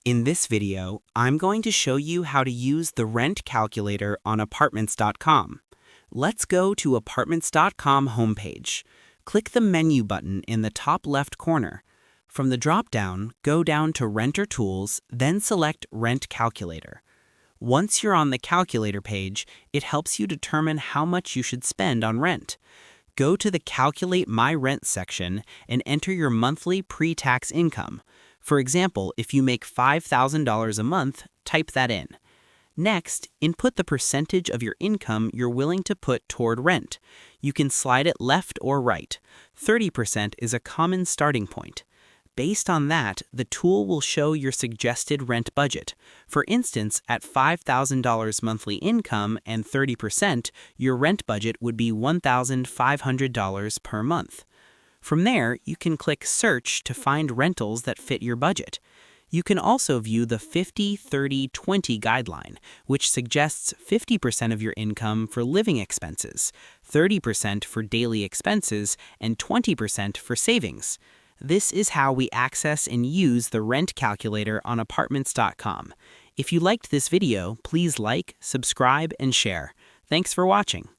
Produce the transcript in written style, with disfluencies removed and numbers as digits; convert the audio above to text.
In this video, I'm going to show you how to use the rent calculator on Apartments.com. Let's go to Apartments.com homepage. Click the menu button in the top left corner. From the drop-down, go down to Renter Tools, then select Rent Calculator. Once you're on the calculator page, it helps you determine how much you should spend on rent. Go to the Calculate My Rent section and enter your monthly pre-tax income. For example, if you make $5,000 a month, type that in. Next, input the percentage of your income you're willing to put toward rent. You can slide it left or right. 30% is a common starting point. Based on that, the tool will show your suggested rent budget. For instance, at $5,000 monthly income and 30%, your rent budget would be $1,500 per month. From there, you can click Search to find rentals that fit your budget. You can also view the 50-30-20 guideline, which suggests 50% of your income for living expenses, 30% for daily expenses, and 20% for savings. This is how we access and use the rent calculator on Apartments.com. If you liked this video, please like, subscribe, and share. Thanks for watching.